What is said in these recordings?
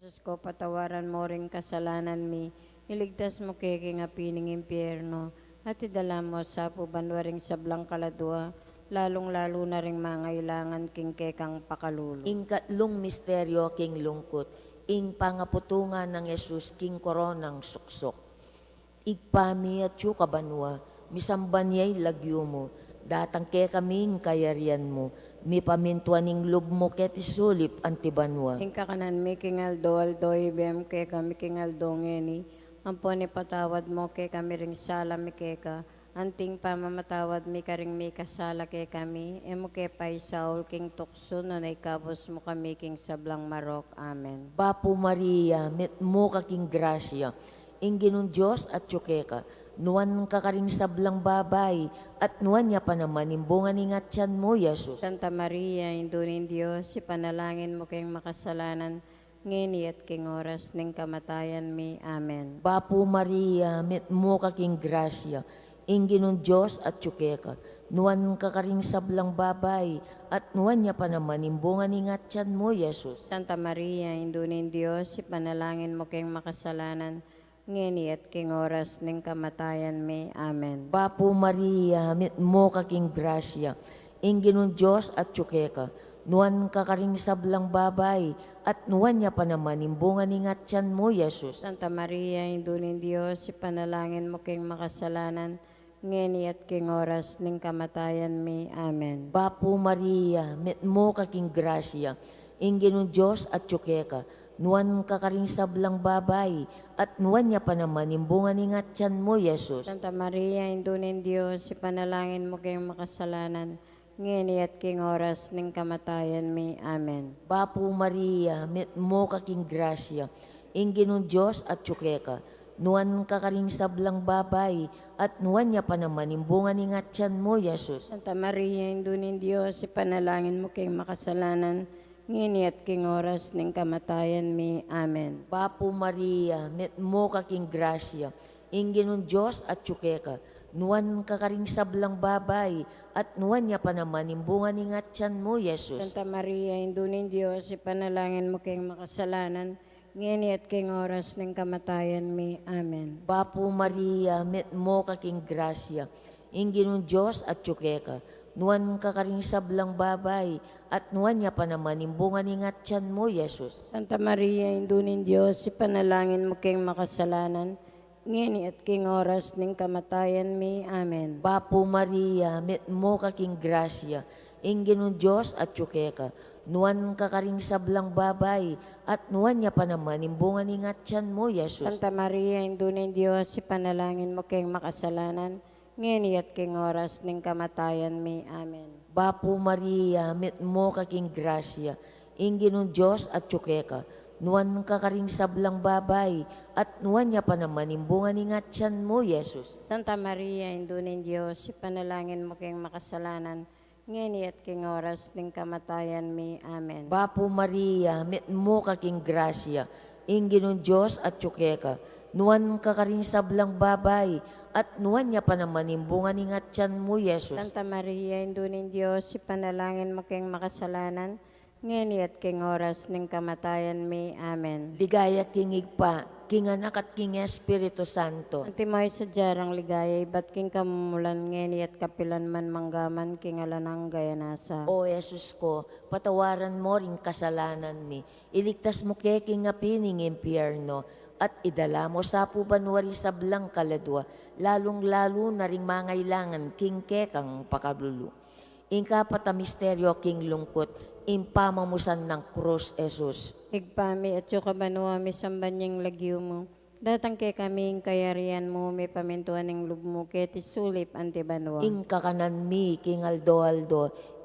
Diyos ko, patawaran mo ring kasalanan mi. Iligtas mo kay king apining impyerno. At idala mo sa pubanwaring sablang kaladwa. Lalong-lalo na ring mangailangan king kekang pakalulo. Ing katlong misteryo king lungkot, ing pangaputungan ng Yesus king koronang suksok. Igpami at yu kabanwa, misambanyay lagyo mo, datang ke kaming kayarian mo, mi pamintuaning lub mo ket isulip antibanwa. King kakanan mi king aldo ibem ke kami king aldo ngeni. Ampon patawad mo ke kami ring sala mi keka. Anting pamamatawad mi karing mi kasala ke kami. Emo ke pay Saul king tukso no naikabos mo kami king sablang marok. Amen. Bapo Maria, met mo kaking grasya, ing ginun Diyos at tsukeka, nuan kakaring sablang babay, at nuan niya pa naman imbungan ingat tiyan mo, Yesus. Santa Maria, Indunin Diyos, si panalangin mo kayong makasalanan, ngini at king oras ng kamatayan mi. Amen. Bapo Maria, met mo kaking grasya, ing ginun Diyos at tsukeka, nuan kakaring sablang babay, at nuan niya pa naman imbungan ingat tiyan mo, Yesus. Santa Maria, Indunin Diyos, si panalangin mo kayong makasalanan, ngini at king oras ng kamatayan mi. Amen. Bapo Maria, met mo kaking grasya, ing ginun Diyos at tsukeka, nuan kakaring sablang babay, at nuan niya pa naman imbungan ingat tiyan mo, Yesus. Santa Maria, Indunin Diyos, si panalangin mo kayong makasalanan, ngini at king oras ng kamatayan mi. Amen. Bapo Maria, met mo kaking grasya, ing ginun Diyos at tsukeka, nuan kakaring sablang babay, at nuan niya pa naman imbungan ingat tiyan mo, Yesus. Santa Maria, Indunin Diyos, si panalangin mo kayong makasalanan, ngini at king oras ng kamatayan mi. Amen. Bapo Maria, met mo kaking grasya, ing ginun Diyos at tsukeka, nuan kakaring sablang babay, at nuan niya pa naman imbungan ingat tiyan mo, Yesus. Santa Maria, Indunin Diyos, si panalangin mo kayong makasalanan, ngini at king oras ng kamatayan mi. Amen. Bapo Maria, met mo kaking grasya, ing ginun Diyos at tsukeka, nuan kakaring sablang babay, at nuan niya pa naman imbungan ingat tiyan mo, Yesus. Santa Maria, Indunin Diyos, si panalangin mo kayong makasalanan, ngini at king oras ng kamatayan mi. Amen. Bapo Maria, met mo kaking grasya, ing ginun Diyos at tsukeka, nuan kakaring sablang babay, at nuan niya pa naman imbungan ingat tiyan mo, Yesus. Santa Maria, Indunin Diyos, si panalangin mo kayong makasalanan, ngini at king oras ng kamatayan mi. Amen. Bapo Maria, met mo kaking grasya, ing ginun Diyos at tsukeka, nuan kakaring sablang babay, at nuan niya pa naman imbungan ingat tiyan mo, Yesus. Santa Maria, Indunin Diyos, si panalangin mo kayong makasalanan, ngini at king oras ng kamatayan mi. Amen. Bapo Maria, met mo kaking grasya, ing ginun Diyos at tsukeka, nuan kakaring sablang babay, at nuan niya pa naman imbungan ingat tiyan mo, Yesus. Santa Maria, Indunin Diyos, si panalangin mo kayong makasalanan, ngini at king oras ng kamatayan mi. Amen. Bapo Maria, met mo kaking grasya, ing ginun Diyos at tsukeka, nuan kakaring sablang babay, at nuan niya pa naman imbungan ingat tiyan mo, Yesus. Santa Maria, Indunin Diyos, si panalangin mo kayong makasalanan, ngini at king oras ng kamatayan mi. Amen. Ligaya king igpa, king anak at king Espiritu Santo. Antimoy sa jarang ligaya, ibat king kamumulan, ngini at kapilan man manggaman, king alanang gayanasa. O Yesus ko, patawaran mo ring kasalanan mi, iligtas mo ke king apining impyerno, at idala mo sa pubanwari sablang kaladwa, lalong-lalo na ring mangailangan king kekang pakabulu. Ingka patamisteryo king lungkot, impamamusan ng krus, Jesus. Igpami at yukabanwa mi sambanyang lagyo mo. Datang kay kaming kayarian mo, may pamintuan ng lub mo, ket isulip antibanwa. Ingka kanan mi king aldo,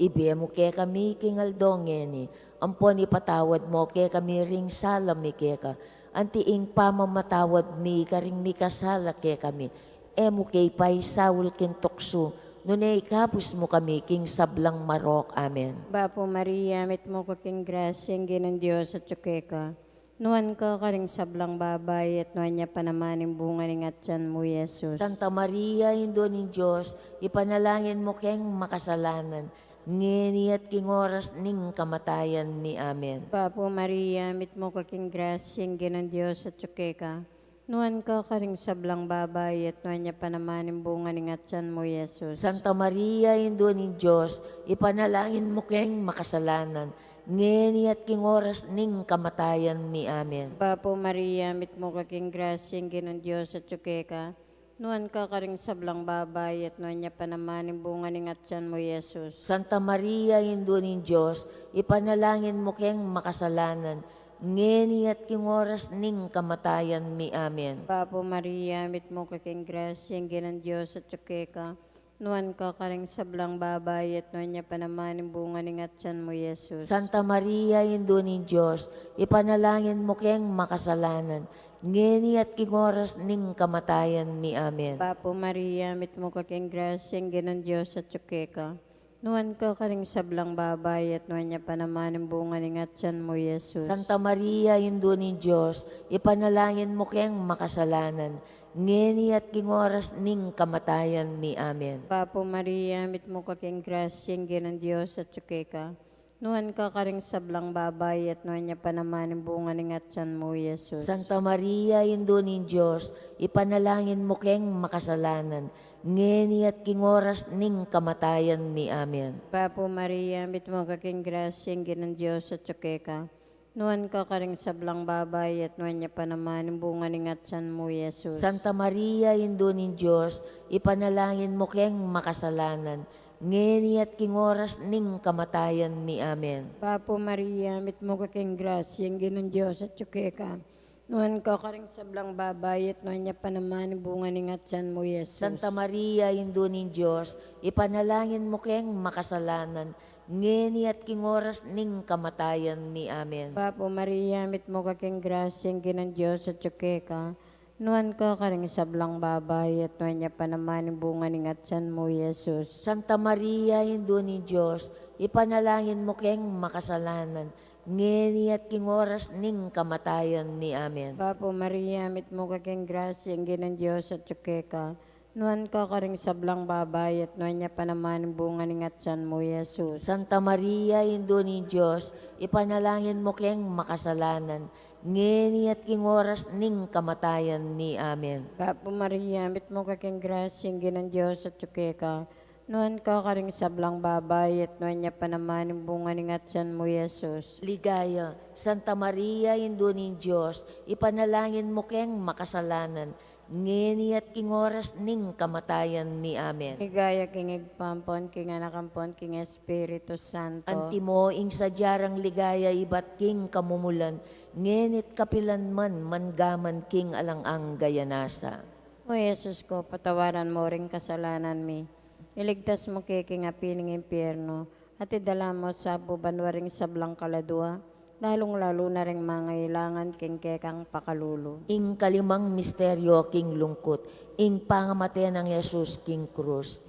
ibiya mo ke kami king aldo ngeni, ampon ipatawad mo ke kami ring salam mi keka, anti ing pamamatawad mi karing mi kasala ke kami, emo kay pay Saul kin tukso, nunay ikapos mo kami king sablang marok. Amen. Bapo Maria, mit mo ko king grasya, ang ginang Diyos at tsukeka. Nuan ka karing sablang babay, at nuan niya pa naman yung bunga ng atyan mo, Yesus. Santa Maria, Indo ni Diyos, ipanalangin mo keng makasalanan, ngeni at king oras ning kamatayan mi. Amen. Papo Maria, mit mo kaking grasyang ginan Diyos at tsukeka. Nuan ka karing sablang babay at nuan niya panaman yung bunga ng atyan mo, Yesus. Santa Maria, Indo ni Diyos, ipanalangin mo keng makasalanan, ngeni at king oras ning kamatayan mi. Amen. Papo Maria, mit mo kaking grasyang ginan Diyos at tsukeka. Nuan ka karing sablang babay at nuan niya panaman yung bunga ng atyan mo, Yesus. Santa Maria, Indo ni Diyos, ipanalangin mo keng makasalanan, ngeni at king oras ning kamatayan mi. Amen. Papo Maria, mit mo kaking grasyang ginan Diyos at tsukeka. Nuan ka karing sablang babay at nuan niya panaman yung bunga ng atyan mo, Yesus. Santa Maria, Indo ni Diyos, ipanalangin mo keng makasalanan, ngeni at king oras ning kamatayan mi. Amen. Papo Maria, mit mo kaking grasyang ginan Diyos at tsukeka. Nuan ka karing sablang babay at nuan niya panaman yung bunga ng atyan mo, Yesus. Santa Maria, Indo ni Diyos, ipanalangin mo keng makasalanan, ngeni at king oras ning kamatayan mi. Amen. Papo Maria, mit mo kaking grasyang ginan Diyos at tsukeka. Nuan ka karing sablang babay at nuan niya panaman yung bunga ng atyan mo, Yesus. Santa Maria, Indo ni Diyos, ipanalangin mo keng makasalanan, ngeni at king oras ning kamatayan mi. Amen. Papo Maria, mit mo kaking grasyang ginan Diyos at tsukeka. Nuan ka karing sablang babay at nuan niya panaman yung bunga ng atyan mo, Yesus. Santa Maria, Indo ni Diyos, ipanalangin mo keng makasalanan, ngeni at king oras ning kamatayan mi. Amen. Papo Maria, mit mo kaking grasyang ginan Diyos at tsukeka. Nuan ka karing sablang babay at nuan niya panaman yung bunga ng atyan mo, Yesus. Santa Maria, Indo ni Diyos, ipanalangin mo keng makasalanan, ngeni at king oras ning kamatayan mi. Amen. Papo Maria, mit mo kaking grasyang ginan Diyos at tsukeka. Nuan ka karing sablang babay at nuan niya panaman yung bunga ng atyan mo, Yesus. Santa Maria, Indo ni Diyos, ipanalangin mo keng makasalanan, ngeni at king oras ning kamatayan mi. Amen. Papo Maria, mit mo kaking grasyang ginan Diyos at tsukeka. Nuan ka karing sablang babay at nuan niya panaman yung bunga ng atyan mo, Yesus. Santa Maria, Indo ni Diyos, ipanalangin mo keng makasalanan, ngeni at king oras ning kamatayan mi. Amen. Papo Maria, mit mo kaking grasyang ginan Diyos at tsukeka. Nuan ka karing sablang babay at nuan niya panaman yung bunga ng atyan mo, Yesus. Ligaya, Santa Maria, Indo ni Diyos, ipanalangin mo keng makasalanan, ngeni at king oras ning kamatayan mi. Amen. Higaya king igpampon, king anakampon, king Espiritu Santo. Antimo ing sadyarang ligaya ibat king kamumulan, ngenit kapilan man mangaman king alang-ang gayanasa. O Yesus ko, patawaran mo ring kasalanan mi. Iligtas mo kay king apiling impyerno, at idala mo sa bubanwaring sablang kaladua, lalong-lalo na ring mga ilangan king kekang pakalulu. Ing kalimang misteryo king lungkot, ing pangamatayan ng Yesus king krus.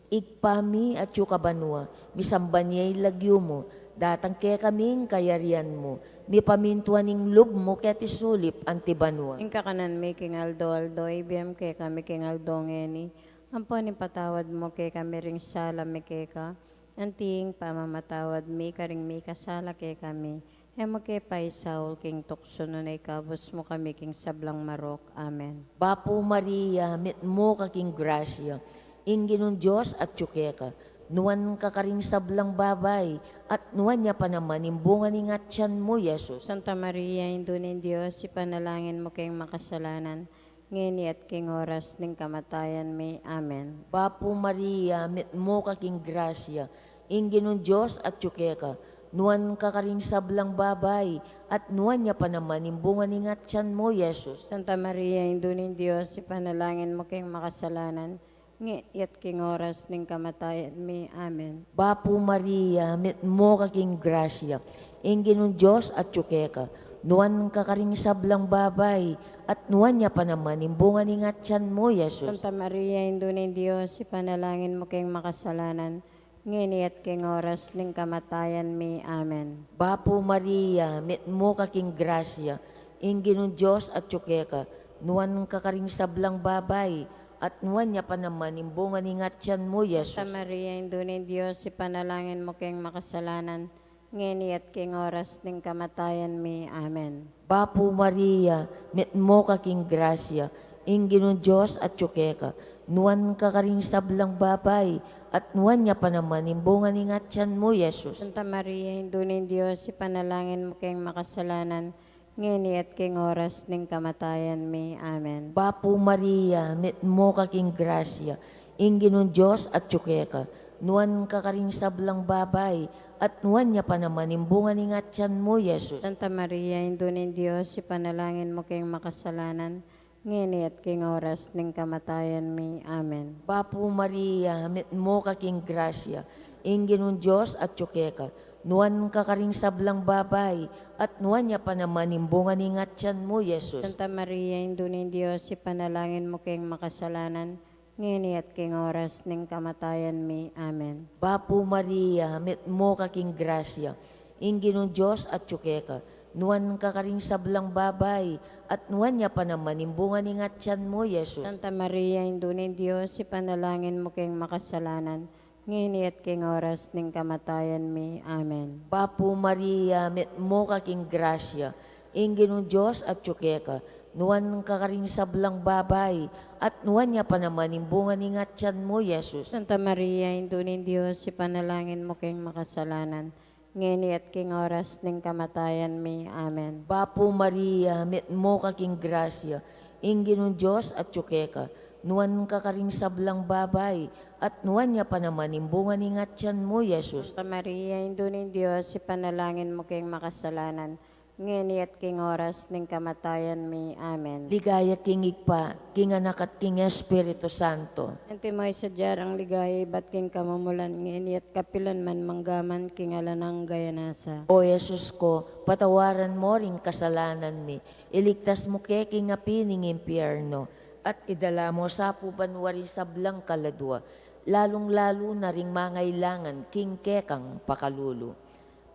Igpami at yukabanwa, misambanyay lagyo mo, datang kaya kaming kayarian mo, mi pamintuan ing lub mo kaya tisulip antibanwa. Ing kakanan mi king aldo, ibiyam kay kami king aldo ngeni. Ampon patawad mo kay kami ring sala mi kay ka. Anting pamamatawad mi karing mi kasala kay kami. Emo kay paisaul king tukso no na ikabos mo kami king sablang marok. Amen. Bapo Maria, mit mo kaking grasya, ing ginon Diyos at tsukeka, nuwan ka karing sablang babay, at nuwan niya pa naman imbungan ni ngatyan mo, Yesus. Santa Maria, Indo ni Diyos, ipanalangin mo kayong makasalanan, ngini at king oras ning kamatayan may. Amen. Bapo Maria, mit mo kaking grasya, ing ginon Diyos at tsukeka, nuwan ka karing sablang babay, at nuwan niya pa naman imbungan ni ngatyan mo, Yesus. Santa Maria, Indo ni Diyos, ipanalangin mo kayong makasalanan, ngini at king oras ning kamatayan may. Amen. Bapo Maria, mit mo kaking grasya, ing ginon Diyos at tsukeka, nuwan ka karing sablang babay, at nuwan niya pa naman imbungan ni ngatyan mo, Yesus. Santa Maria, Indo ni Diyos, ipanalangin mo kayong makasalanan, ngini at king oras ning kamatayan may. Amen. Bapo Maria, mit mo kaking grasya, ing ginon Diyos at tsukeka, nuwan ka karing sablang babay, at nuwan niya pa naman imbungan ni ngatyan mo, Yesus. Santa Maria, Indun ni Diyos, ipanalangin mo keng makasalanan, ngeni at king oras ning kamatayan mi. Amen. Bapo Maria, met mo kaking grasya, ingginong Diyos at tsukeka, nuwan ka karing sablang babay, at nuwan niya pa naman imbungan ni ngatyan mo, Yesus. Santa Maria, Indun ni Diyos, ipanalangin mo keng makasalanan, ngeni at king oras ning kamatayan mi. Amen. Bapo Maria, met mo kaking grasya, ingginong Diyos at tsukeka, nuwan ka karing sablang babay, at nuwan niya pa naman imbungan ni ngatyan mo, Yesus. Santa Maria, Indun ni Diyos, ipanalangin mo keng makasalanan, ngeni at king oras ning kamatayan mi. Amen. Bapo Maria, met mo kaking grasya, ingginong Diyos at tsukeka, nuwan ka karing sablang babay, at nuwan niya pa naman imbungan ni ngatyan mo, Yesus. Santa Maria, Indun ni Diyos, ipanalangin mo keng makasalanan, ngeni at king oras ning kamatayan mi. Amen. Bapo Maria, met mo kaking grasya, ingginong Diyos at tsukeka, nuwan ka karing sablang babay, at nuwan niya pa naman imbungan ni ngatyan mo, Yesus. Santa Maria, Indun ni Diyos, ipanalangin mo keng makasalanan, ngeni at king oras ning kamatayan mi. Amen. Bapo Maria, met mo kaking grasya, ingginong Diyos at tsukeka, nuwan ka karing sablang babay, at nuwan niya pa naman imbungan ni ngatyan mo, Yesus. Santa Maria, Indun ni Diyos, ipanalangin mo keng makasalanan, ngeni at king oras ning kamatayan mi. Amen. Bapo Maria, met mo kaking grasya, ingginong Diyos at tsukeka, nuwan ka karing sablang babay, at nuwan niya pa naman imbungan ni ngatyan mo, Yesus. Santa Maria, Indun ni Diyos, ipanalangin mo keng makasalanan, ngeni at king oras ning kamatayan mi. Amen. Ligaya kingig pa, king anak at king Espiritu Santo. Ante mo sa ang ligaya, ba't king kamumulan, ngeni at kapilan man manggaman, king alanang gayanasa. O Yesus ko, patawaran mo ring kasalanan mi, iligtas mo king apining impyerno, at idala mo sa pubanwari sablang kaladwa, lalong-lalo na ring mangailangan king kekang pakalulu.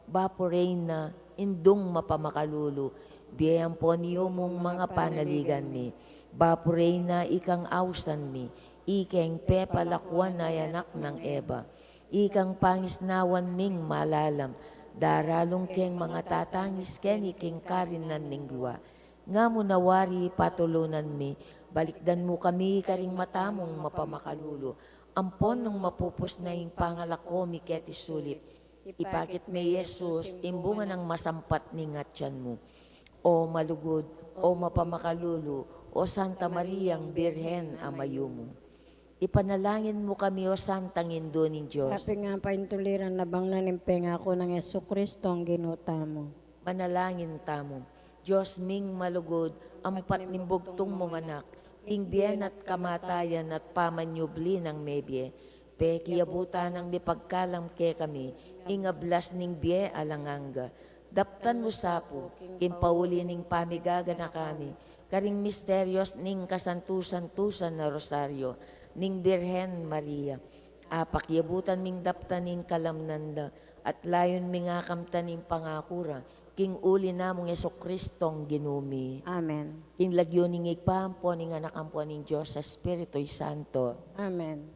Bapo Reyna, indong mapamakalulu, biyayang po niyo mong mga panaligan mi. Bapo Reyna, ikang ausan mi, ikeng pepalakwan ay anak ng Eva, ikang pangisnawan ming malalam, daralong keng mga tatangis ken iking karinan ning luwa. Nga mo nawari patulunan mi, balikdan mo kami karing matamong mapamakalulu, ampon ng mapupos na yung pangalako mi ket isulip. Ipakit may Yesus, imbungan ng masampat ni ngatyan mo. O malugod, o mapamakalulu, o Santa Mariang Birhen amayo mo. Ipanalangin mo kami, o Santang Indo ng Diyos. Kapi nga paintuliran na bang nanimpenga ako ng Yesu Kristo ang ginuta mo. Manalangin tamo. Diyos ming malugod, ampat nimbugtong mong anak, tingbiyan at kamatayan at pamanyubli ng mebye, pekiabutan ng dipagkalam ke kami, ingablas ning biye alanganga. Daptan mo sapo, kimpauli ning pamigaga na kami, karing misteryos ning kasantusan-tusan na rosaryo, ning Birhen Maria. Apakyabutan ming daptan ning kalamnanda, at layon ming akamtan ning pangakura, king uli namong Yeso Kristong ginumi. Amen. King lagyo ning igpampo ning anak ampo ning Diyos sa Espiritu'y Santo. Amen.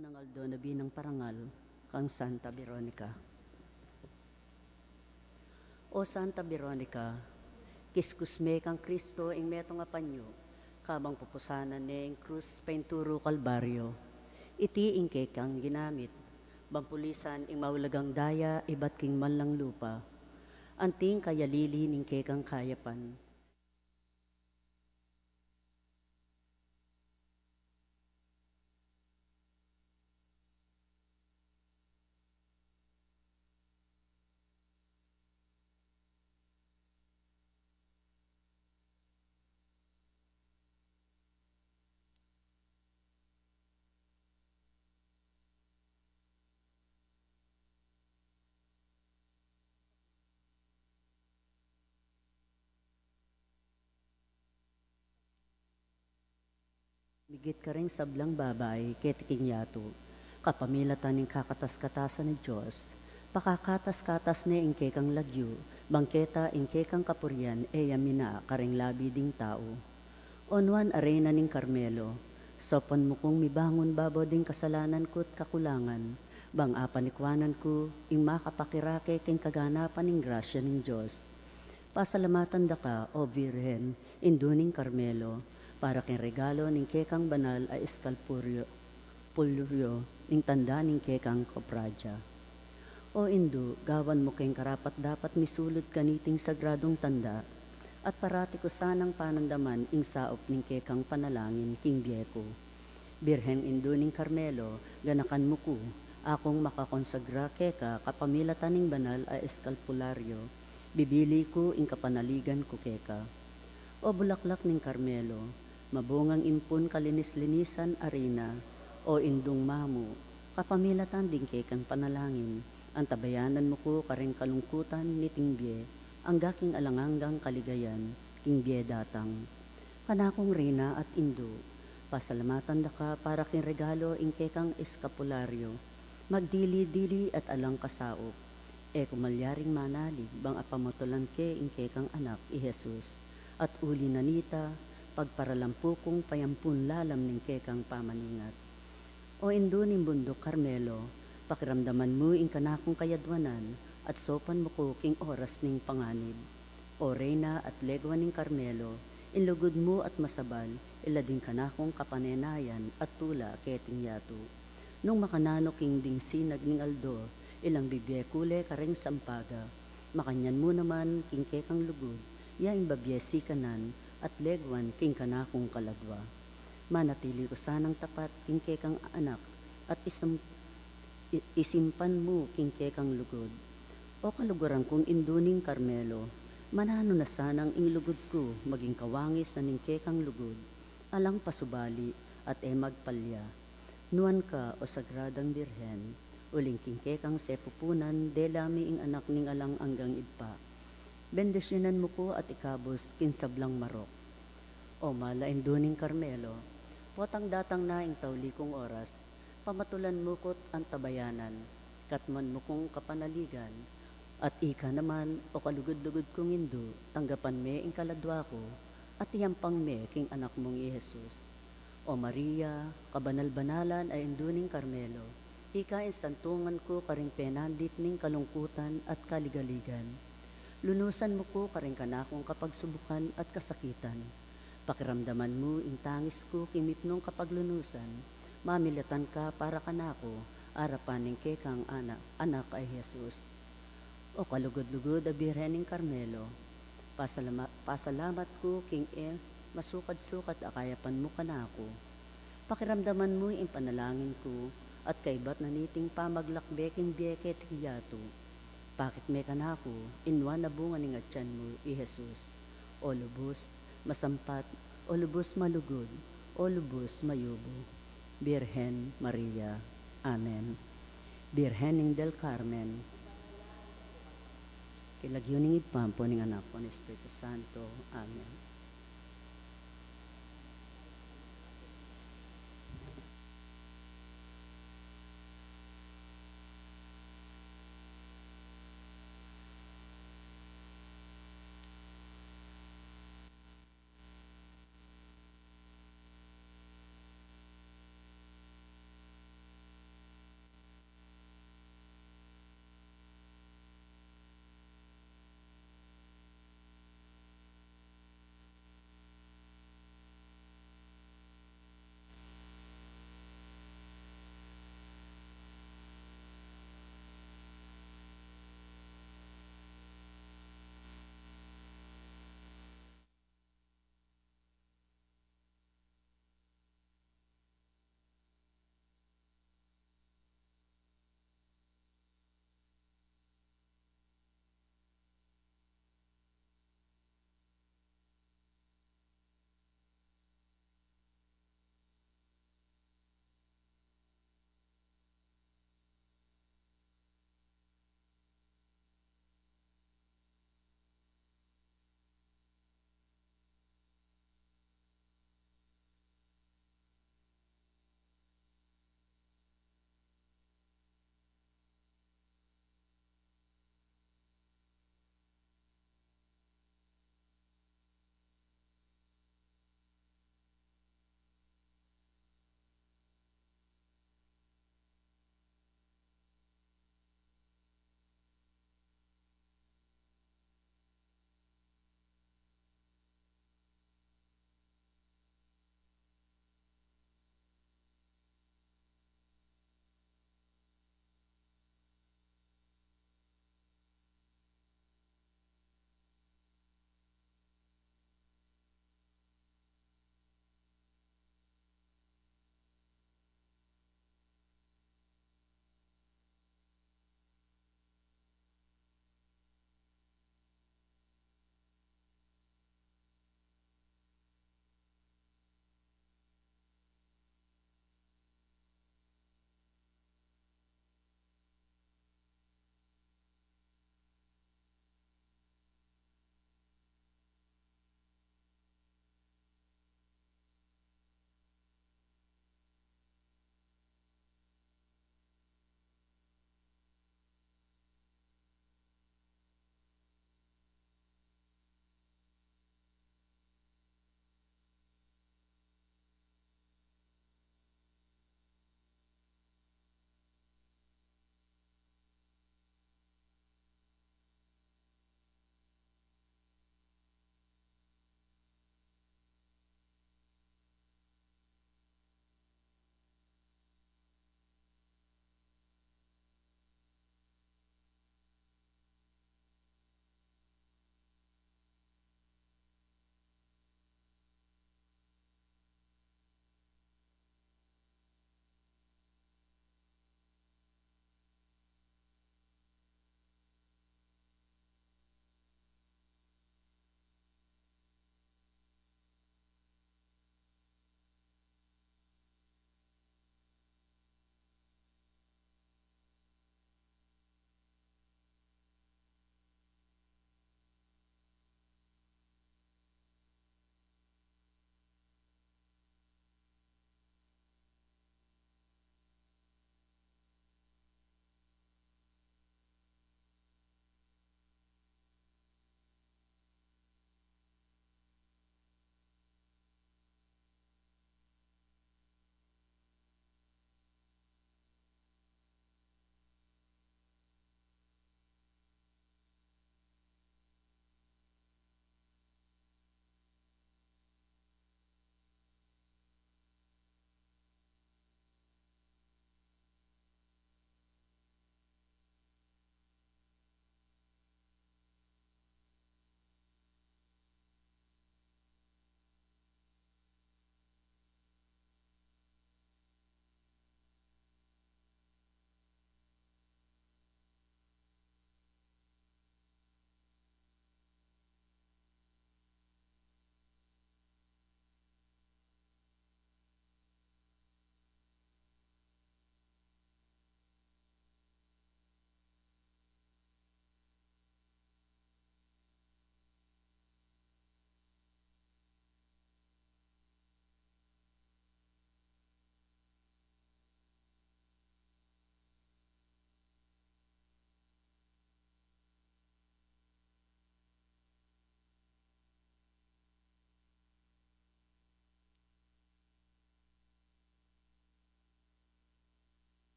Ng Aldo na binang parangal kang Santa Veronica. O Santa Veronica, kiskusme kang Kristo ing meto nga panyo, kabang pupusanan ne ing krus painturo kalbaryo. Iti ingke kang ginamit, bampulisan ing maulagang daya ibat king manlang lupa, anting kayalili ning kang kayapan. Migit ka rin sablang babay, ketiking yato, kapamilatan ng kakatas-katasan ni Diyos, pakakatas-katas ni ingke kang lagyo, bangketa ingke kang kapuryan, yamina karing labi ding tao. Onwan arena ning Carmelo, sopan mo kong mibangon babo ding kasalanan ko't kakulangan, bang apanikwanan ko, ing makapakirake king kaganapan ning grasya ning Diyos. Pasalamatan da ka, O Virhen, induning Carmelo, para king regalo ning kekang banal ay eskalpuryo, pulyo, ning tanda ning kekang kopradya. O Indu, gawan mo king karapat dapat misulod kaniting sagradong tanda, at parati ko sanang panandaman ing saop ning kekang panalangin king Bieko. Birhen Indu ning Carmelo, ganakan mo ko, akong makakonsagra keka kapamilatan ning banal ay eskalpularyo, bibili ko ing kapanaligan ko keka. O bulaklak ning Carmelo, mabungang impun kalinis-linisan arena, o indung mamu, kapamilatan din kekang panalangin, ang tabayanan mo ko karing kalungkutan ni Tingbye, ang gaking alanganggang kaligayan, Tingbye datang. Kanakong rina at indo, pasalamatan da ka para king regalo ing kekang eskapularyo, magdili-dili at alang kasaop, kumalyaring manalig bang apamatulan ke ing kekang anak i Jesus, at uli nanita, pagparalampukong payampun lalam ning kekang pamaningat. O indo ning bundok Carmelo, pakiramdaman mo ing kanakong kayadwanan, at sopan mo ko king oras ning panganib. O Reyna at legwa ning Carmelo, inlugod mo at masabal, ilading kanakong kapanenayan at tula keting yato. Nung makanano king ding sinag ning Aldo, ilang bibye kule karing sampaga, makanyan mo naman king kekang lugod, yaing babyesi kanan, at legwan king kanakong kaladwa. Manatili ko sanang tapat king kekang anak, at isimpan mo king kekang lugod. O kaluguran kong induning Carmelo, manano na sanang inglugod ko, maging kawangis na ning kekang lugod, alang pasubali at magpalya. Nuan ka o sagradang birhen, uling king kekang sepupunan, delami ing anak ning alang anggang idpa. Bendisyonan mo ko at ikabos kinsablang marok. O malain duning Carmelo, potang datang na ing tawli kong oras, pamatulan mo ko't ang tabayanan, katman mo kong kapanaligan, at ika naman o kalugod-lugod kong indo, tanggapan me ing kaladwa ko, at iyampang me king anak mong i Jesus. O Maria, kabanal-banalan ay induning Carmelo, ika santungan ko karing penandit ning kalungkutan at kaligaligan. Lunusan mo ko karing kanakong kapagsubukan at kasakitan. Pakiramdaman mo ing tangis ko kimipnong kapaglunusan, mamilatan ka para kanako, arapan ning kekang anak ay Jesus. O kalugod-lugod a Birhening Carmelo, pasalamat ko king masukad-sukat akayapan mo kanako. Pakiramdaman mo ing panalangin ko, at kaibat na niting pamaglakbeking bieket hiyato. Bakit me kanako, inwan na bunga ning atyan mo, i Jesus. O lubos, masampat, o lubos malugod, o lubos mayubo. Birhen Maria. Amen. Birhening del Carmen, kilagyuning ipampo ning anak ko ni Espiritu Santo. Amen.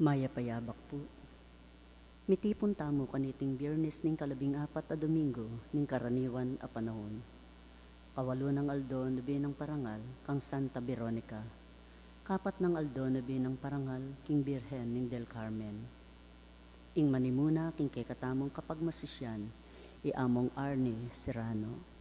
Maya payabak po. Mitipon tamo kaniting Biyernes ning kalabing-apat a Domingo ning karaniwan a panahon. Kawalo ng aldo nabi ng parangal kang Santa Veronica. Kapat ng aldo nabi ng parangal king Birhen ning Del Carmen. Ing manimuna king kay katamong kapag masisyan, iamong Arnie Serrano.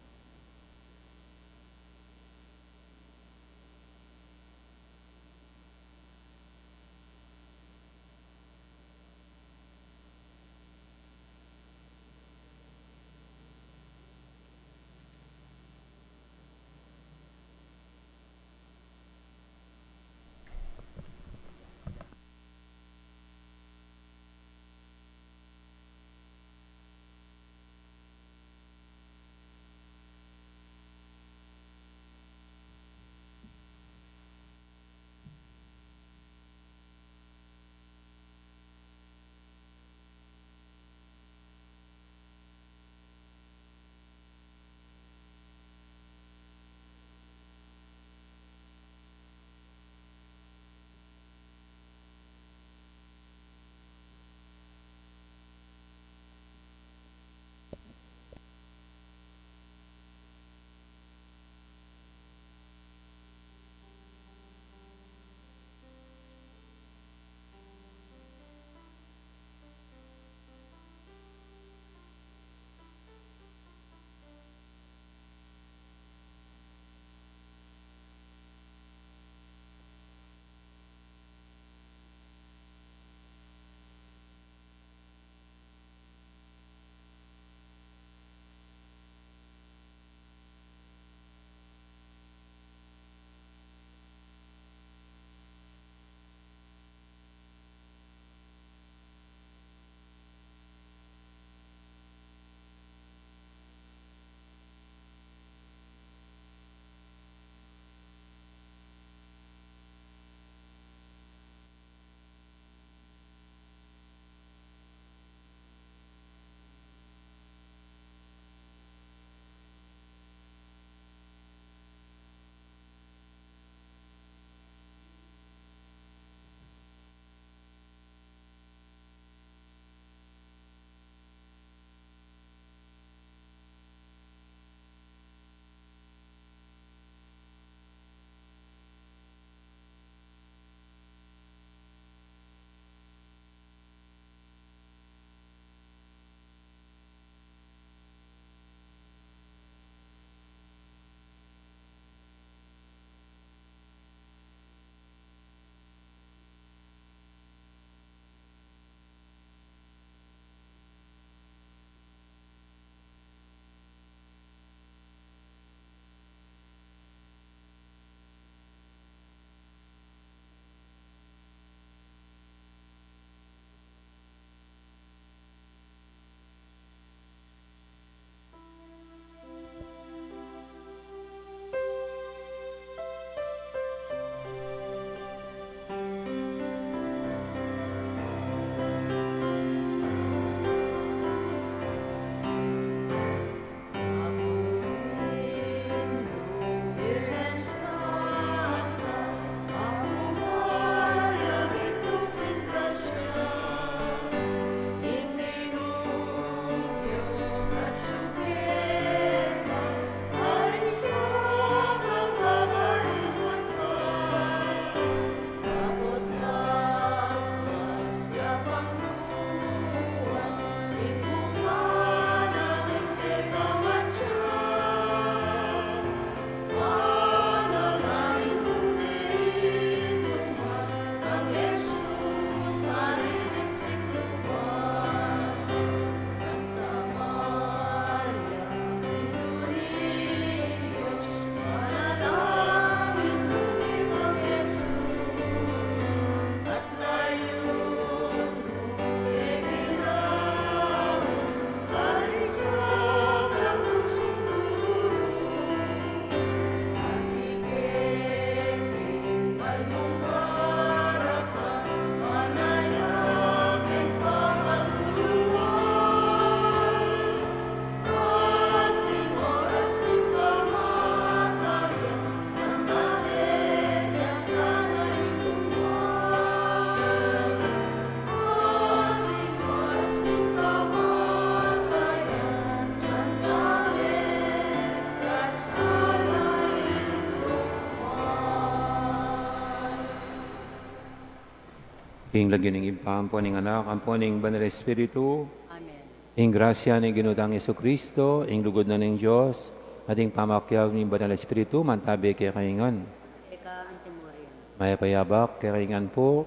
Ing lagyan ng impampo ng anak, ampo ng Banal Espiritu, Amen. ing grasya ng ginudang Yesu Kristo, ing lugod na ng Diyos, at ing pamakyaw ng Banal Espiritu, mantabi kay kaingan. Eka antimorian. Maya payabak kay kaingan po,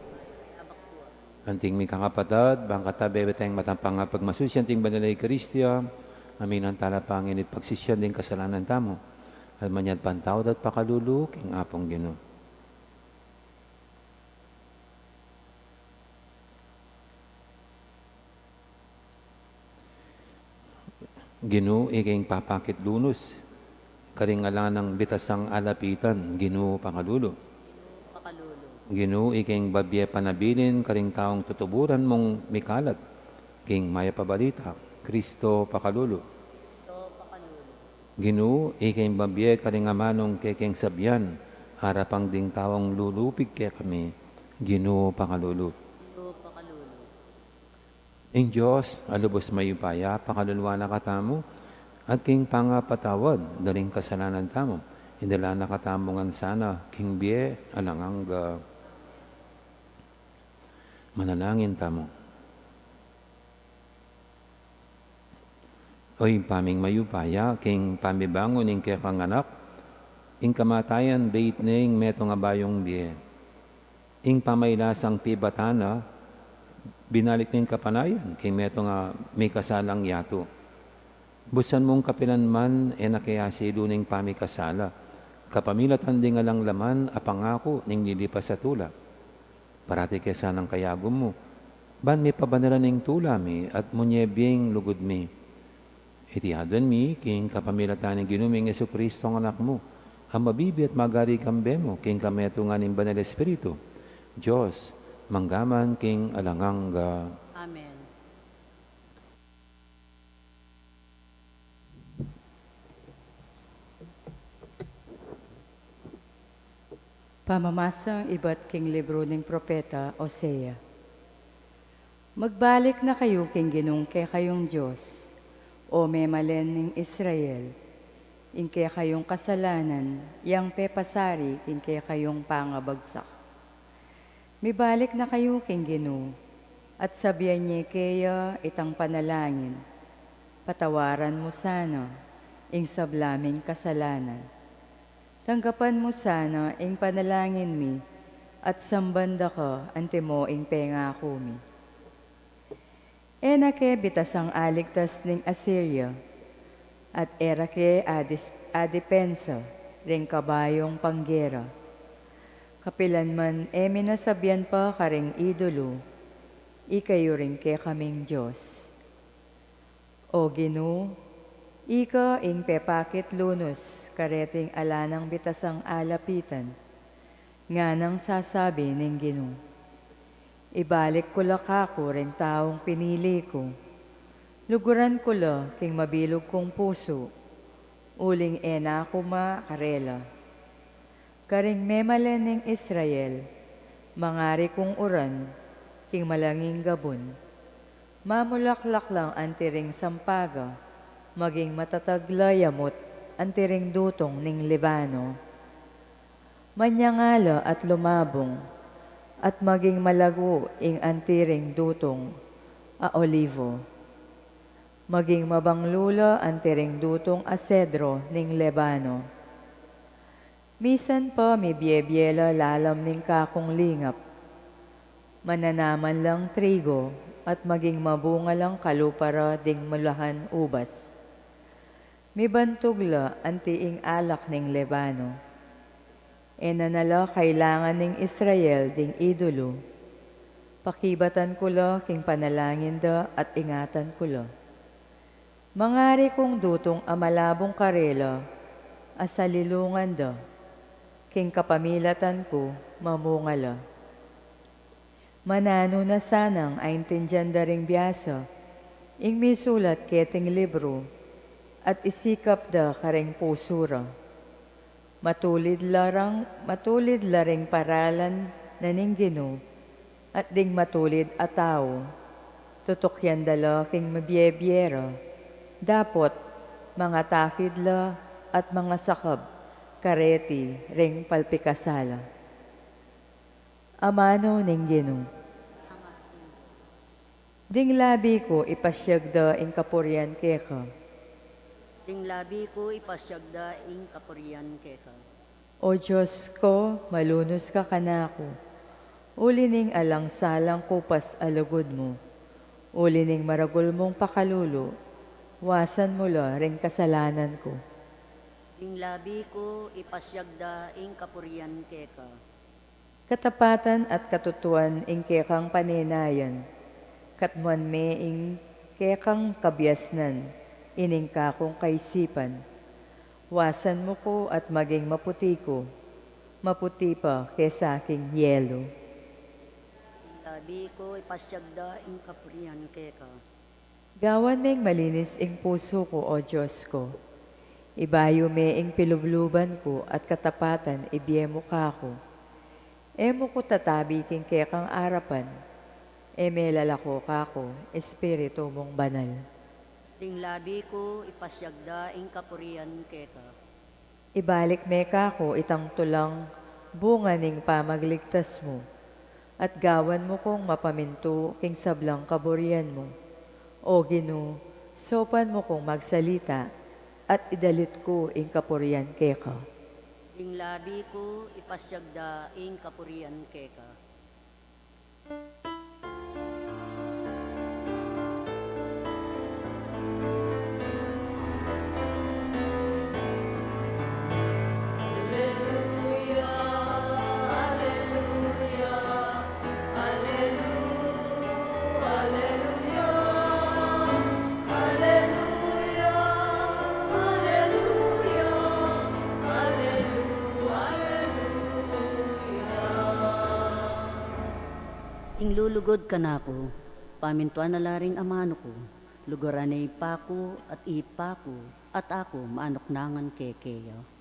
anting mi kakapatad, bang katabi beteng matampang nga pagmasusyan ting Banal Eucharistia, amin ang talapangin at pagsisyan din kasalanan tamo. At manyad pantawad at pakaluluk, ing apong Ginoo. Ginoo, iking papakit lunos, karingala ng bitasang alapitan, Ginoo pakalulo. Pakalulo. Ginoo, iking babye panabilin, karing taong tutuburan mong mikalat, king maya pabalita, Kristo pakalulo. Kristo pakalulo. Ginoo, iking babye karing amanong kekeng sabyan, harapang ding tawang lulupig kaya kami, Ginoo pakalulo. Ginoo pakalulo. Ing Diyos, alubos mayupaya, pakalulwa na katamo, at king pangapatawad, daling kasalanan tamo. Indala na katamongan sana, king biye, alangang manalangin tamo. Oy, paming mayupaya, king pamibangon, ing kekang anak, ing kamatayan, bait ning meto nga bayong biye. Ing pamaylasang pibatana, binalik ning kapanayan, kay meto nga may kasalang yato. Busan mong kapilan man, nakayasi ning pamikasala. Kapamilatan din nga lang laman, apangako ning nilipas sa tula. Parati kesa ng kayagom mo. Ban may pabanalan ning tula mi, at munyebing lugod mi. Itihadan mi, king kapamilatan ning ginuming Yesu Kristo ang anak mo. Ang mabibi at magari kambe mo, king kameto nga ning Banal Espiritu. Diyos, manggaman king alanganga. Amen. Pamamasang iba't king libro ng propeta Osea. Magbalik na kayo king ginungke kayong Diyos, o memalen ning Israel, inke kayong kasalanan, yang pepasari, inke kayong pangabagsak. Mibalik na kayo king Ginoo, at sabihan niya kaya itang panalangin, patawaran mo sana, ing sablaming kasalanan. Tanggapan mo sana ing panalangin mi, at sambanda ka ante mo ing pengako mi. Enake bitasang aligtas ning Assyria, at erake adepensa ring kabayong panggera. Kapilan man minasabihan pa karing idolo, ikayo rin ke kaming Diyos. O Ginoo, ika ing pepakit lunos, kareting alanang bitasang alapitan, nga nang sasabi ng Ginoo. Ibalik ko la kako rin taong pinili ko, luguran ko la king mabilog kong puso, uling ena ko karela. Karing memalen ng Israel, mangari kong uran, king malanging gabon, mamulaklak lang antiring sampaga, maging matataglayamot antiring dutong ning Libano. Manyangala at lumabong, at maging malago ing antiring dutong a olivo. Maging mabanglula antiring dutong a cedro ning Libano. Misan pa may biyebiyela lalam ning kakong lingap. Mananaman lang trigo at maging mabunga lang kalupara ding mulahan ubas. May bantugla antiing alak ning Libano. Enanala kailangan ning Israel ding idolo. Pakibatan ko la king panalangin da at ingatan ko la. Mangari kong dutong amalabong karela, asalilungan da, king kapamilatan ko mamungala. Manano na sanang aintindyan da ring biyasa, ing misulat keting libro, at isikap da karing pusura. Matulid laring paralan na ning Ginoo, at ding matulid a tao. Tutok yan dala king mabiyebiyera, dapot mga takidla at mga sakab, kareti ring palpikasala. Amano ning Ginoo. Ding labi ko ipasyagda ing kapurian keka. Ting labi ko ipasyagda ing kapurian keka. O Diyos ko, malunos ka kanako. Ulining alang-salang kupas alugod mo. Ulining maragol mong pakalulo. Wasan mo la ring kasalanan ko. Ting labi ko ipasyagda ing kapurian keka. Katapatan at katutuan ing kekang paninayan. Katmuan me ing kekang kabiasnan. Ining kakong kaisipan. Wasan mo ko at maging maputi ko. Maputi pa kesa aking yelo. Ting labi ko ipasyagda ing kapurian keka. Gawan meng malinis ing puso ko, O Diyos ko. Ibayo me ing pilubluban ko at katapatan ibiyemo ka ko. Emo ko tatabi king kekang arapan. Eme lalako ka ko, Espiritu mong banal. Ting labi ko ipasyagda ing kapurian keka. Ibalik me ka ko itang tulang bunga ning pamagligtas mo. At gawan mo kong mapaminto king sablang kaburian mo. O Ginoo, sopan mo kong magsalita at idalit ko ing kapurian keka. Ting labi ko ipasyagda ing kapurian keka. Inglulugod ka na ko, pamintuan na laring amano ko, lugaran na ipako at ipako, at ako maanok nangan kekeyo.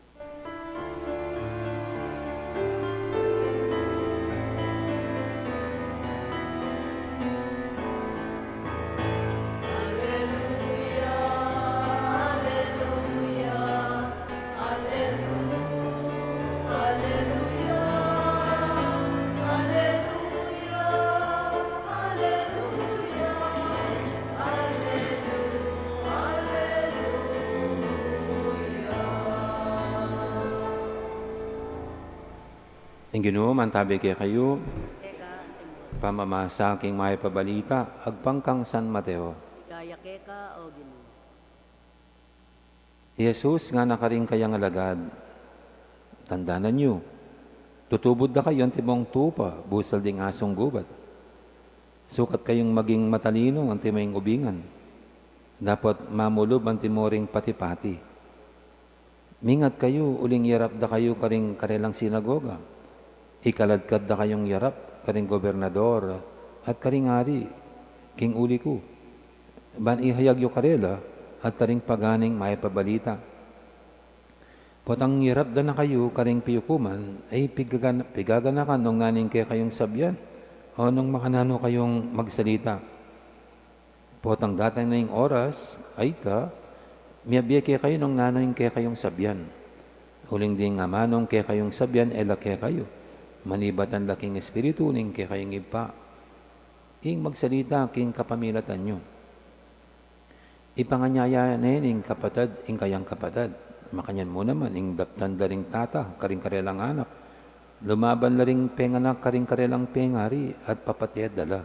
Ang Ginoo, mantabi kay kayo, pamamasa king may pabalita, agpangkang San Mateo. Gaya keka o Ginoo. Jesus nga nakaring kayang alagad, tandanan nyo, tutubod na kayo ang tibong tupa, busal ding asong gubat. Sukat kayong maging matalino ang timong ubingan. Dapat mamulob ang timoring pati-pati. Mingat kayo, uling yarap da kayo karing karelang sinagoga. Ikaladkad da kayong yarap, karing gobernador, at karing hari, king uli ko. Ban ihayag yo karela, at karing paganing may pabalita. Potang yarap da na kayo, karing piyukuman, ay pigaganakan nung naning kaya kayong sabyan, o nung makanano kayong magsalita. Potang datay na yung oras, ay ta, miyabiya kaya kayo nung nanoing kaya kayong sabyan. Uling ding amanong kaya kayong sabyan, ela kaya kayo. Manibatan laking espiritu ning kaya kayong ipa. Ing magsalita king kapamilatan nyo. Ipanganyaya na ing kapatad, ing kayang kapatad. Makanyan mo naman, ing daptan da ring tata, karing karelang anak. Lumaban la ring penganak, karing karelang pengari, at papatiyad dala.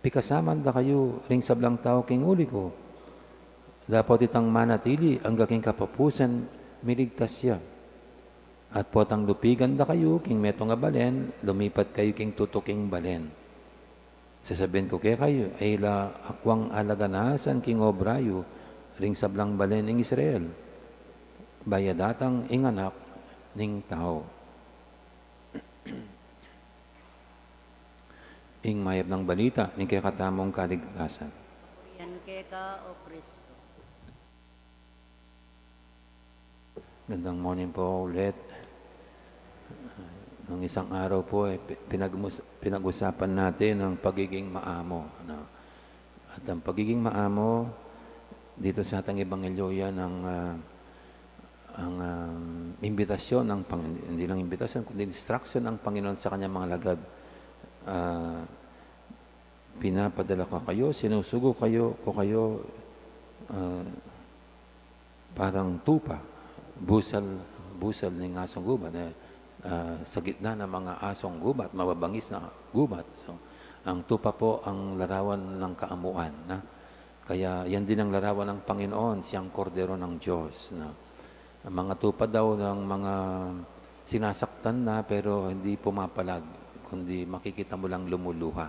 Pikasaman da kayo, ring sablang tao king uli ko. Dapat itang manatili, ang gaking kapapusan, miligtas siya. At potang lupigan da kayo, king meto nga balen, lumipat kayo king tutuking balen. Sasabihin ko kaya kayo, ay la akwang alaganasan king obrayo, ring sablang balen ing Israel. Bayadatang inganak ning tao. Ing mayab ng balita, ning kaya katamong kaligtasan. Yan keka o Kristo. Gandang morning po ulit. Nung isang araw po, pinag-usapan natin ang pagiging maamo. Ano? At ang pagiging maamo, dito sa ating ebanghelyo yan ang imbitasyon ng Panginoon. Hindi lang imbitasyon, kundi instruction ng Panginoon sa kanyang mga lagad. pinapadala ko kayo, sinusugo ko kayo ah, parang tupa, busal ng asong gubat. Sa gitna ng mga asong gubat, mababangis na gubat. So, ang tupa po ang larawan ng kaamuan. Kaya yan din ang larawan ng Panginoon, siyang kordero ng Diyos. Ang mga tupa daw ng mga sinasaktan na pero hindi pumapalag, kundi makikita mo lang lumuluha.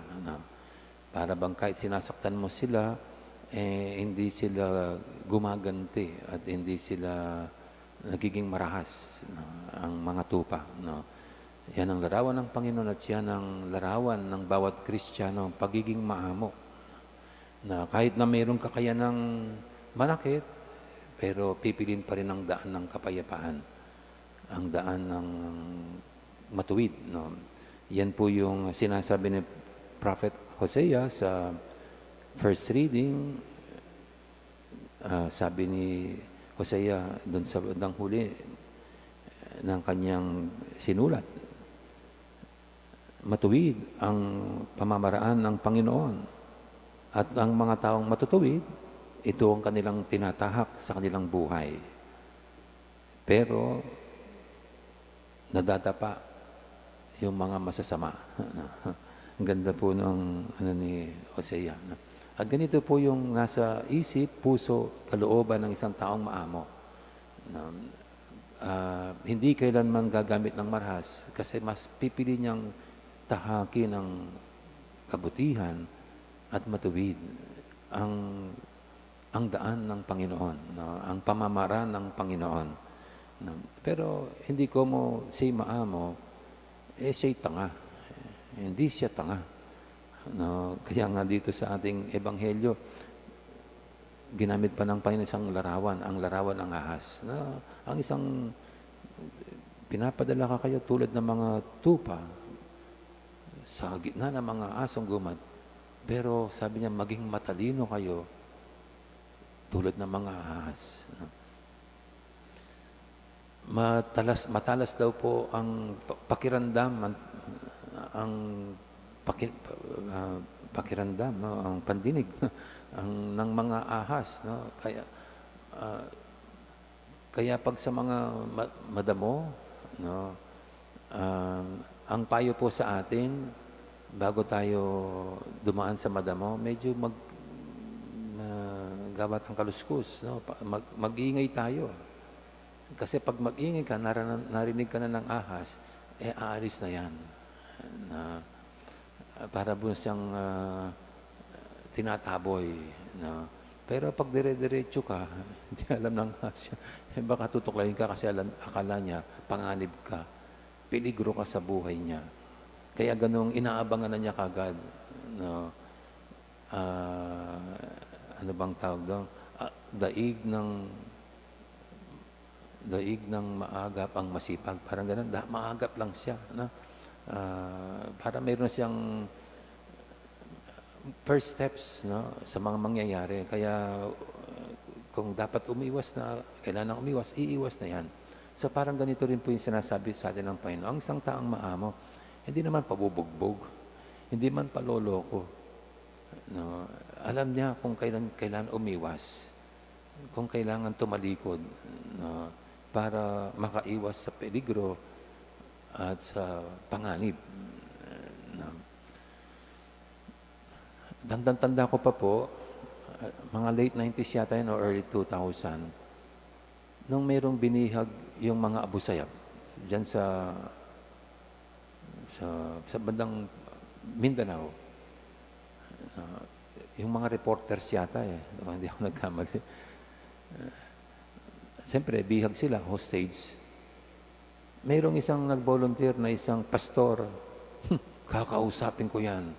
Para bang kahit sinasaktan mo sila, hindi sila gumaganti at hindi sila nagiging marahas, ang mga tupa. Yan ang larawan ng Panginoon at yan ang larawan ng bawat Kristiyano, pagiging maamo. Na kahit na mayroong kakayanang manakit, pero pipilin pa rin ang daan ng kapayapaan, ang daan ng matuwid. Yan po yung sinasabi ni Prophet Hosea sa first reading. Sabi ni Hosea doon sa bandang huli ng kanyang sinulat, matuwid ang pamamaraan ng Panginoon at ang mga taong matutuwid, ito ang kanilang tinatahak sa kanilang buhay. Pero nadadapa yung mga masasama. Ang ganda po ng ni Hosea. At ganito po yung nasa isip, puso, kalooban ng isang taong maamo. Hindi kailanman gagamit ng marahas kasi mas pipili niyang tahakin ng kabutihan at matuwid ang daan ng Panginoon, ang pamamaraan ng Panginoon. Pero hindi ko mo siya maamo, siya'y tanga. Hindi siya tanga. Kaya nga dito sa ating ebanghelyo, ginamit pa ng Panginoon isang larawan, ang larawan ng ahas. Ang isang pinapadala ka kayo tulad ng mga tupa sa gitna ng mga asong gumat. Pero sabi niya, maging matalino kayo tulad ng mga ahas. Matalas daw po ang pakiramdam, pakiramdam, ang pandinig ng mga ahas. Kaya pag sa mga madamo, ang payo po sa atin, bago tayo dumaan sa madamo, medyo gawat ang kaluskus. Mag-iingay tayo. Kasi pag mag-iingay ka, narinig ka na ng ahas, aalis na yan. Para po siyang tinataboy. Pero pag dire-diretso ka, hindi alam ng ahas siya, baka tutuklayin ka kasi akala niya, panganib ka, peligro ka sa buhay niya. Kaya ganung inaabangan na niya kagad. Ano bang tawag doon? Daig ng maagap ang masipag. Parang ganun, maagap lang siya. Para mayroon siyang first steps sa mga mangyayari. Kaya kung dapat umiwas na, kailangan umiwas, iiwas na yan. So parang ganito rin po yung sinasabi sa atin ng Panginoon. Ang isang taong maamo, hindi naman pabubugbog, hindi man paloloko. Alam niya kung kailan umiwas, kung kailangan tumalikod para makaiwas sa peligro at sa panganib. Tanda ko pa po, mga late 90s yata yun o early 2000, nung mayroong binihag yung mga Abu Sayyaf dyan sa bandang Mindanao. Yung mga reporters yata hindi ako nagkamali. Siyempre, bihag sila, hostage. Mayroong isang nag-volunteer na isang pastor, kakausapin ko yan.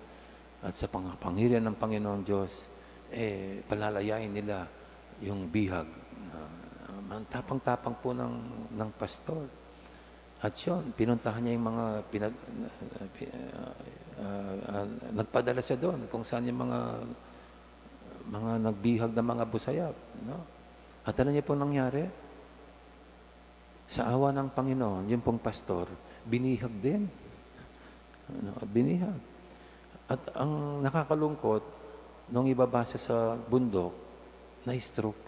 At sa pangyarihan ng Panginoon Diyos, palalayain nila yung bihag. Ang tapang-tapang po ng pastor. At yun, pinuntahan niya yung mga nagpadala siya doon kung saan yung mga nagbihag na mga Abu Sayyaf. At ano niya po nangyari? Sa awa ng Panginoon, yung pong pastor, binihag din. Binihag. At ang nakakalungkot, nung ibabasa sa bundok, na-stroke.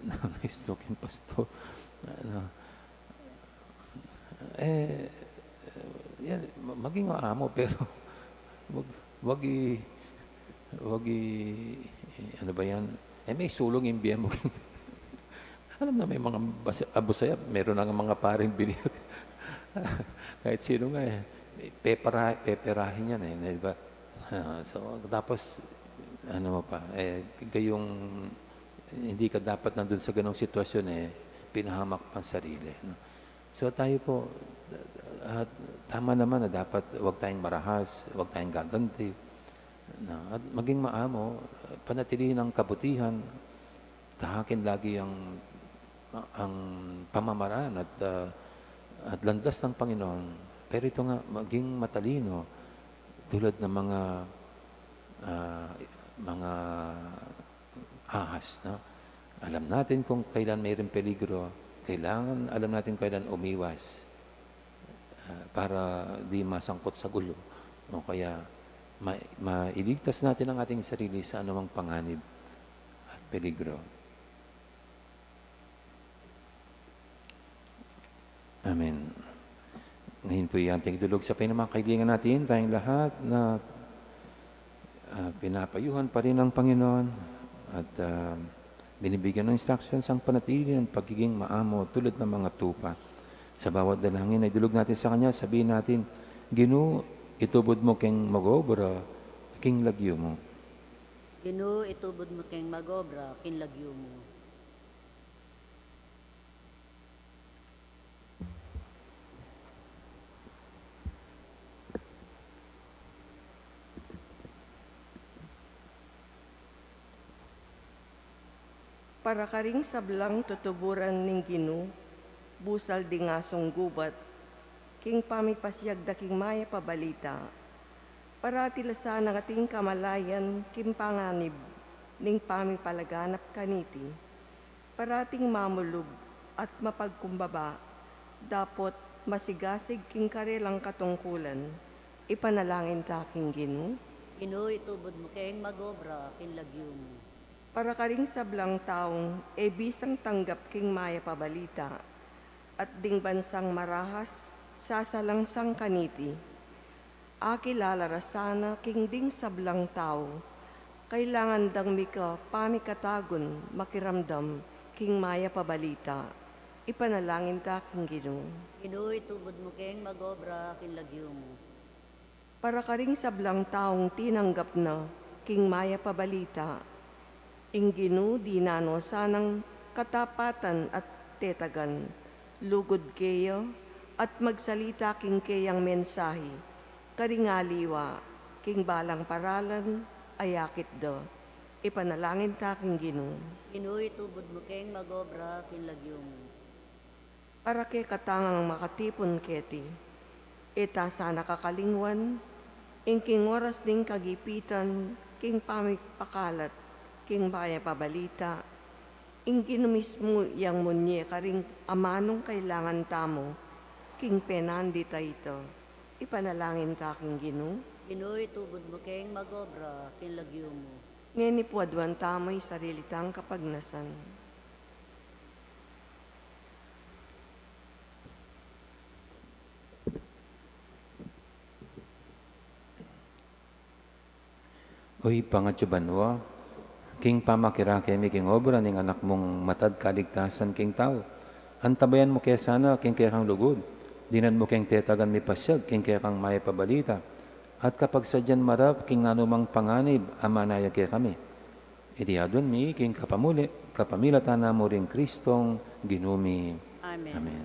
Na-stroke yung pastor. Ano, yan, maging maamo, pero wag, wag i, wag i, ano ba yan? May sulong yung biyan mo. Alam na may mga abusaya, meron na nga mga paring biniyag. Kahit sino nga peperahin yan di ba? So, tapos, ano mo pa, gayong, hindi ka dapat nandun sa ganong sitwasyon pinahamak pang sarili. No? So, tayo po, tama naman na dapat huwag tayong marahas, huwag tayong gaganti. No? At maging maamo, panatilihin ang kabutihan, tahakin lagi ang pamamaraan at landas ng Panginoon. Pero ito nga, maging matalino tulad ng mga ahas. No? Alam natin kung kailan mayroong peligro. Alam natin kailan umiwas para di masangkot sa gulo. No? Kaya mailigtas natin ang ating sarili sa anumang panganib at peligro. Amen. Ngayon po yung ating dulog sa pinamakahilingan natin, tayong lahat na pinapayuhan pa rin ng Panginoon at binibigyan ng instructions ang panatili ng pagiging maamo tulad ng mga tupa. Sa bawat dalangin ay dulog natin sa Kanya, sabihin natin, Ginoo, itubod mo keng magobra, king lagyo mo. Ginoo, itubod mo keng magobra, kinlagyo mo. Para karing sablang tutuburan ning Ginoo, busal di ngasong gubat, king pamipasyag da king maya pabalita, para tilasa ng ating kamalayan, king panganib, ning pamipalaganap kaniti, parating mamulog at mapagkumbaba, dapot masigasig king karelang katungkulan, ipanalangin ta king Ginoo. Ginoo, itubod mo keng magobra, kinlagyo mo. Para karing sablang taong bisang tanggap king maya pabalita at ding bansang marahas sasalangsang kaniti. Akilalarasana king ding sablang tao, kailangan dang mika pamikatagon makiramdam king maya pabalita. Ipanalangin ta king Ginoo. Ginoo, itubod mo keng magobra, kinlagyo mo. Para karing sablang taong tinanggap na king maya pabalita, Ginoo di nano sanang katapatan at tetagan, lugod kayo at magsalita king kayang mensahe, karingaliwa, king balang paralan, ayakit do. Ipanalangin ta king Ginoo. Ginoo, itubod mo keng magobra, kinlagyo mo. Para kay katangang makatipon keti, eta sana kakalingwan, king oras ding kagipitan, king pamipakalat, king baya pabalita, ginumismo yang munye karing amanong kailangan tamo, king penandita ito. Ipanalangin ta king Ginoo. Ginoo, itubod mo keng magobra, kinlagyo mo. Ngeni puadwan tamo'y sarilitang kapagnasan. Oy, pangatsubanwa, king pamakira kemi king obra ning anak mong matad kaligtasan king tao. Antabayan mo kaya sana king kaya kang lugod. Dinan mo king tetagan mi pasyag king kaya kang may pabalita. At kapag sadyan marap king nanumang panganib amanaya kaya kami. Itiadon mi king kapamilatan na mo ring Kristong ginumi. Amen. Amen.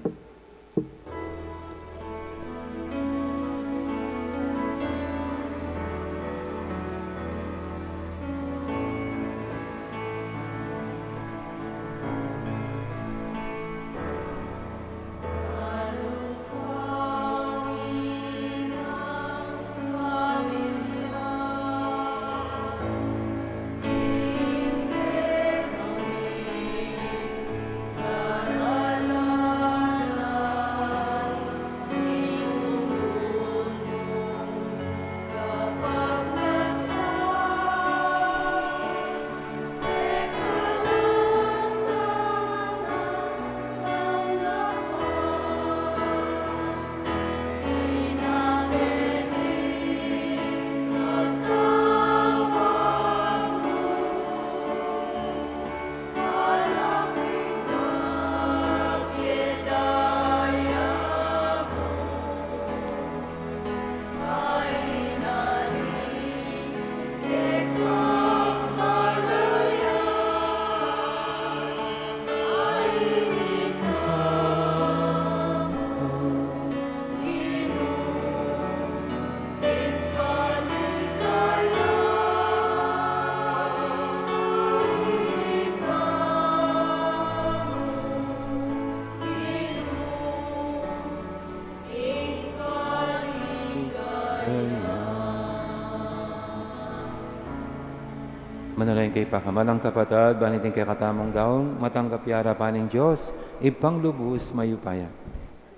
Manalangin kay pakamalang kapatid, banitin kay katamong daon, matanggap yara paning Diyos, ipanglubos mayupaya.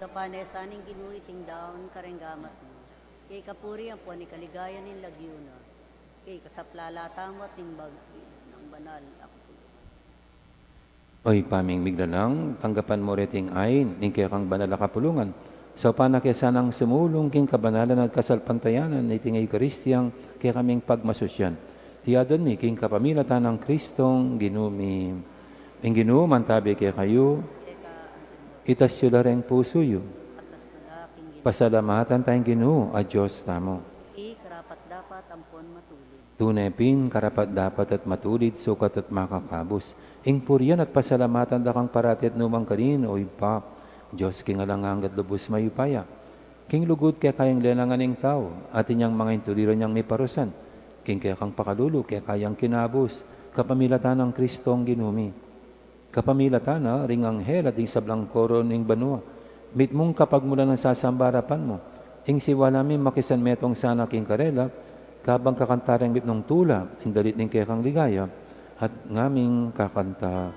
Kapanesaning ginuiting daon karenggamat mo. Kay kapuri ang puwan ni kaligayan ng lagyuna. Kay kasaplalatamot ng banal. Oy, paming miglalang, tanggapan mo reting ayn, ning kaya kang banal na kapulungan. So panakyasanang sumulong king kabanalan at kasalpantayanan, iting ay Kristiyang kaya kaming pagmasusyan. Tiyadon ni king kapamilatan ng Kristong ginumi. Ang ginuman tabi kaya kayo, itasyo lareng puso yu. Pasalamatan tayong Ginoo a Diyos tamo. Karapat dapat ampon matulid. Tunepin, karapat dapat at matulid, sukat at makakabos. Ing puryan at pasalamatan da kang parati at numang kanin o ipa. Diyos king alangang at lubos mayupaya. King lugod kaya kayang lenangan ng tao, at inyang mga intuliro niyang may parusan. King kaya kang pakalulo, kaya kayang kinabos. Kapamilatan ng Kristong ginumi. Kapamilatan na, ring anghel at isablang koron ng banua. Mit mong kapag mula ng sasambarapan mo, ing siwa namin makisan metong sana king karela, kabang kakantarang mit nung tula, ing dalit ning kaya kang ligaya, at ngaming kakanta.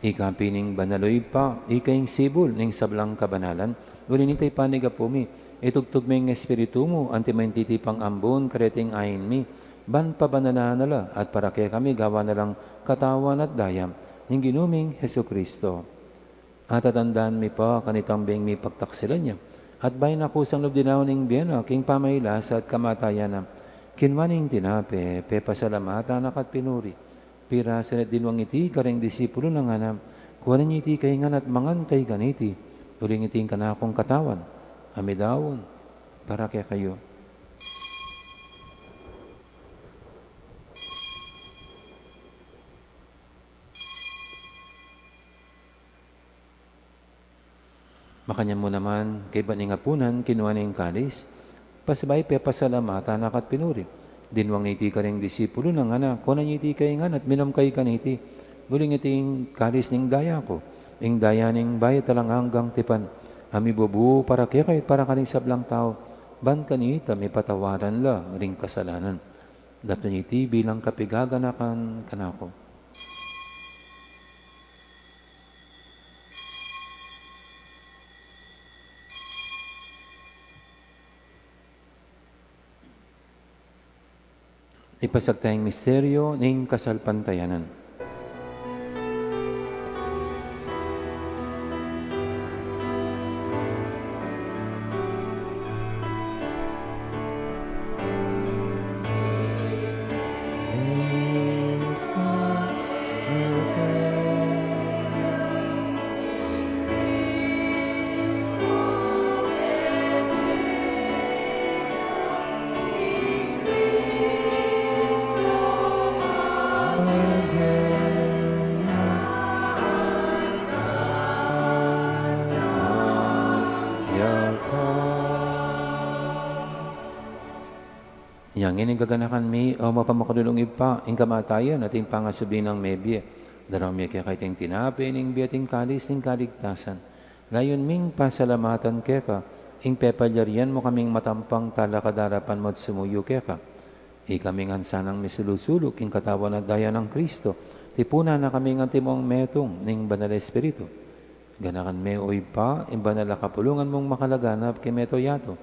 Ikapining banaloy pa, ikaing sibol ning sablang kabanalan, ulinitay panigapumi, itugtog ming espiritu mo, antimaintitipang ambon, kareting ayin mi, ban pabananala, at para kaya kami gawa na lang katawan at dayam, ning ginuming Heso Kristo. At atandaan mi pa, kanitambing mi pagtaksilan niya, at bayin ako sang lubdinaw ning biyana, king pamaylas at kamatayan, kinwaning tinape, pepasalamatan akat pinuri, pira sanet dinwang iti kareng disipulo ng anam, kuwanin iti kaingan at mangan kay ganiti, uling iting kanakong katawan, amidawon, para kaya kayo. Makanya mo naman, kay baningapunan, kinuha na yung kalis, pasabay pepasalamatan akat pinuri, dinwang iti kareng disipulo ng anak, kunan iti kaingan at minam kay kaniti. Guling iting kalis ning daya ko, ing daya ning bayat talang hanggang tipan. Ami bubu para kaya kahit para kaning sablang tao, ban kanita may patawaran la ring kasalanan. Dapat iti bilang kapigaganakan kanako. Ipasag tayong misteryo ng kasalpantayanan. Yang ini gaganakan mi o mapamakadulong ipa ing kamatayan ating pangasubin ng mebye. Darami kaya kay ting tinapi ning biyating kalis ning kaligtasan. Gayon ming pasalamatan keka, ing pepalyarian mo kaming matampang talakadarapan mo't sumuyo keka. Ikaming ansanang misulusulok, ing katawan at daya ng Kristo, tipuna na kaming antimong metong, ning banal na Espiritu. Ganakan me oy pa, ing banal na kapulungan mong makalaganap kay meto yato.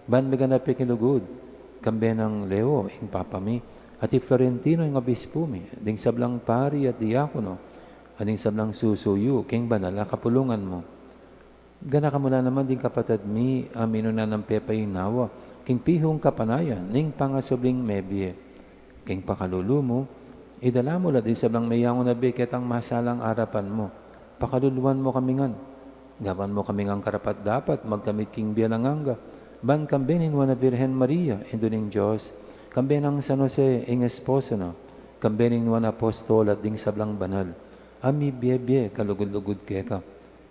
Ban meganap ikilugod, kambe ng Leo, ing papami, at Florentino yung obispo mi, ding sablang pari at diakono, ading sablang susuyo, king banal na kapulungan mo. Gana ka mula naman din kapatid mi, amino na ng pepay nawa, king pihong kapanayan, ning pangasubling mebye, king pakalulu mo, idala mo la din sablang mayango na biket ang masalang arapan mo, pakaluluan mo kamingan, gawan mo kamingang karapat dapat, magkamit king biyananganga, ban kambinin wa na Virhen Maria, induning Diyos, kambe ng San Jose, ing esposo na, kambe ng wan apostol at ding sablang banal, ami biyebye kalugod-lugod keka,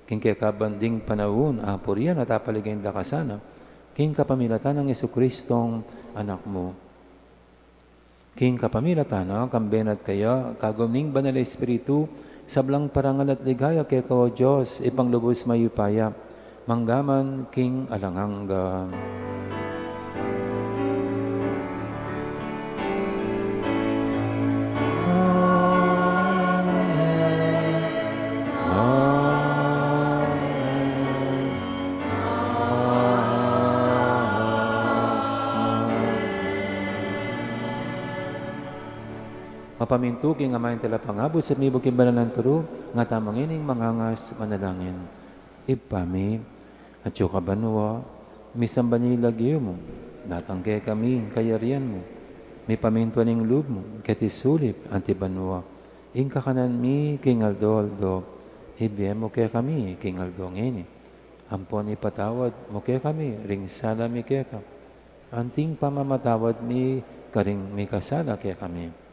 king keka banding panahon, apurian at apaligayin da kasana, king kapamilatan ng Yesukristong anak mo. King kapamilatan na, kamben at kaya, kagumning banal na Espiritu, sablang parangal at ligaya keka o Diyos, ipanglubos mayupaya, manggaman king alanganga. Mapamintuking nga maing tala pangabot sa mibog kimbalan ng turo, nga tamang ining mangangas manalangin. Ipami, at yung kabanwa, misamba niya ilagyo mo, natangke kami, kayarian mo, may pamintuan ng loob mo, ketisulip, antibanwa, ing kakanan mi, king aldo, ibiyem mo kaya kami, king aldo ngini, ampon ipatawad mo kaya kami, ring sala mi kaya ka, anting pamamatawad mi, karing mi kasala kaya kami.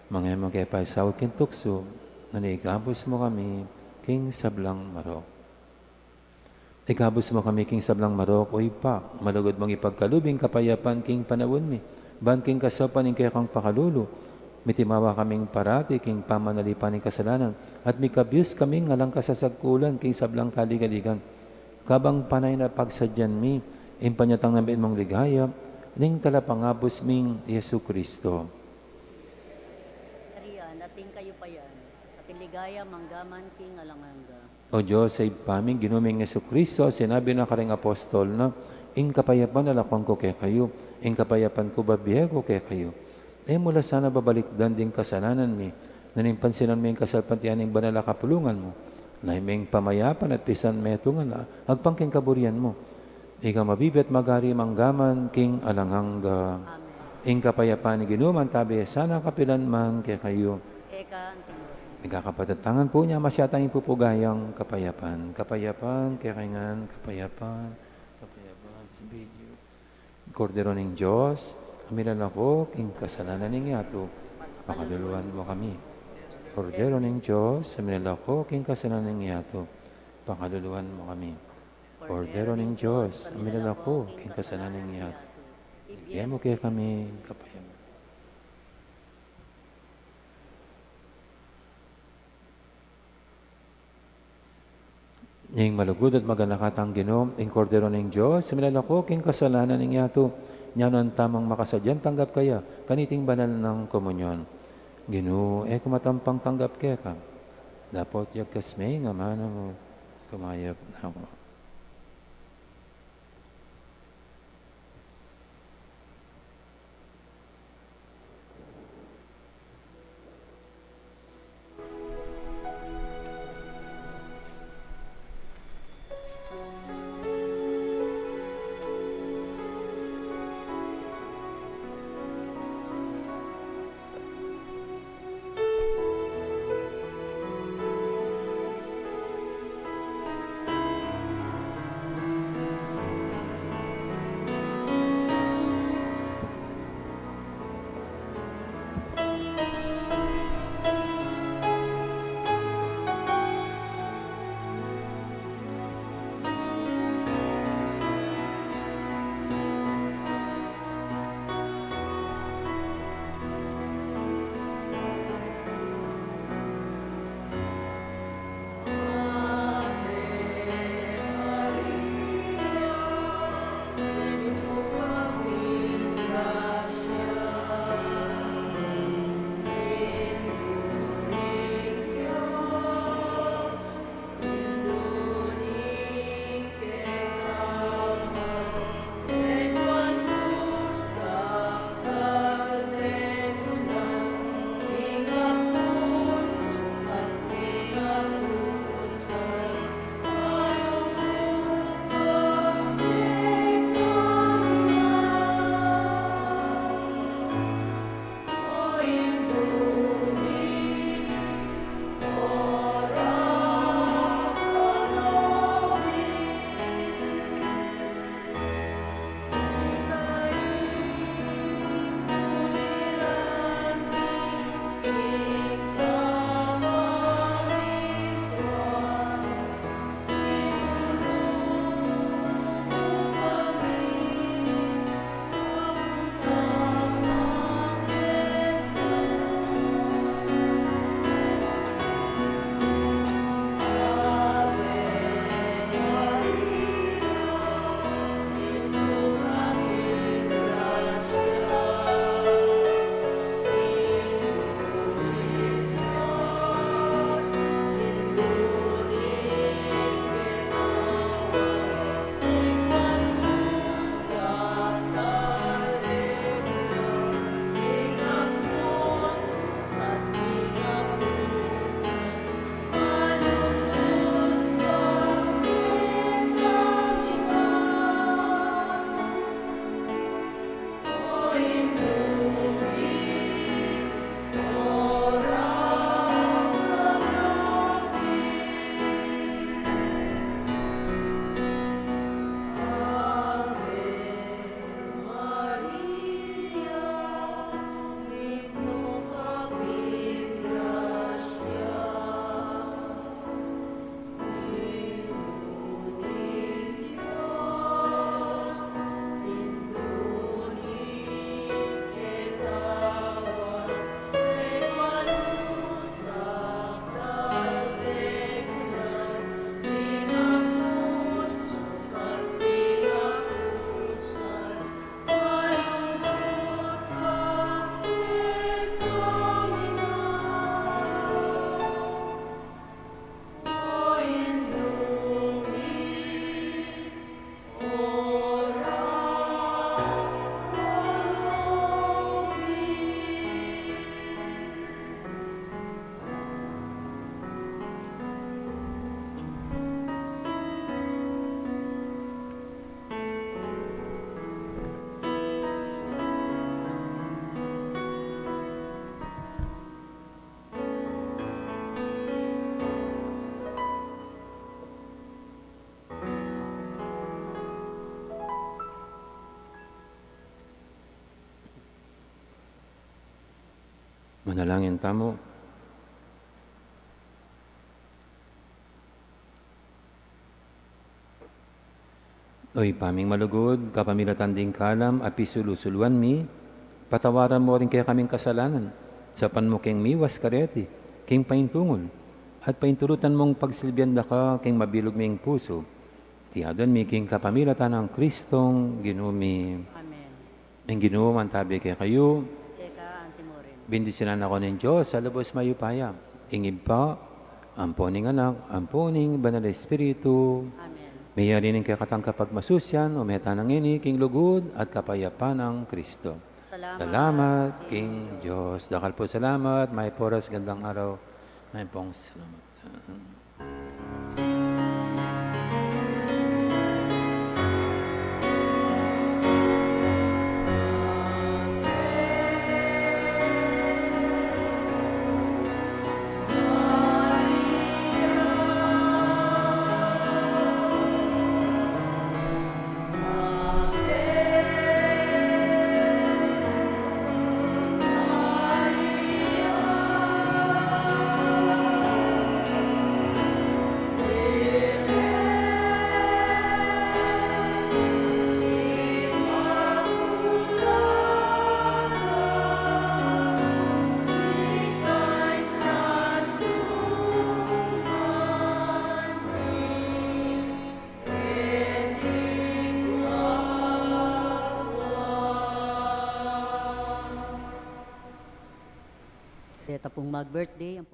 Mga mo kaya pa sa kintukso, nanikabos mo kami, king sablang marok. Ikabos mo kami, king sablang marok, o ipa, malugod mong ipagkalubing kapayapan, king panawon mi, ban king kasapan, king kaya kang pakalulo, mitimawa kaming parati, king pamanalipan ng kasalanan, at mikabiyos kaming ngalang kasasagkulan, king sablang kaligaligan. Kabang panay na pagsadyan mi, impanyatang namin mong ligaya, ning talapangabos ming Yesu Kristo. Nating kayo pa yan. Ating ligaya, manggaman, king alanganga. O Diyos, sa ipaming ginuming Yesu Kristo, sinabi na karing apostol na, ing kapayapan nalakwang ko kay kayo, ing kapayapan ko babihe ko kay kayo. Mula sana babalikdan din kasalanan mi, nanimpansinan mi ang kasalpantian ng banal na kapulungan mo, naiming pamayapan at pisan metungan na, agpangking kaburian mo. Ikaw mabibit magari manggaman, king alanganga. Amen. Ing kapayapan ni ginuman tabi, sana kapilan man kay kayo. Eka, antingo. Nagkakapatatangan po niya, masyatang pupugayang kapayapan. Kapayapan, kakaingan, kapayapan, video. Kordero ng Diyos, kamilan ako, king kasalanan ng yato, pakaluluan mo kami. Kordero ng Diyos, kamilan ako, king kasalanan ng yato, pakaluluan mo kami. Kordero ng Diyos, kamilan ako, king kasalanan ng yato, ibigay mo kaya kami kapayapan. Ning malugod at maganakatang Ginom, ing kordero ng Diyos, similala ko, king kasalanan ng yato, niya ang tamang makasadyan, tanggap kaya, kaniting banal ng komunyon. Gino, kumatampang tanggap kaya ka. Dapat yagkasmay nga mana mo, kumayap na ako. Manalangin tamo. Oy, paming malugod, kapamilatan ding kalam, api sulusuluan mi, patawaran mo rin kaya kaming kasalanan, sa panmukeng miwas kareti, king paintungol, at paintulutan mong pagsilbihan da ka, king mabilog ming puso. Tiyadan mi king kapamilatan ng Kristong ginumi. Amen. Ang ginuman tabi kay kayo, Eka antimorin. bindisinan ako ng Diyos sa lubos mayupaya. Ingib pa, amponing anak, amponing banal na Espiritu, Amen. mayari ng kakatang kapag masusyan, umeta ng ini, king lugod at kapayapan ng Kristo. Salamat, King Diyos. Dakal po salamat, may poras, gandang araw, may pong salamat. Deta pong mag-birthday, ang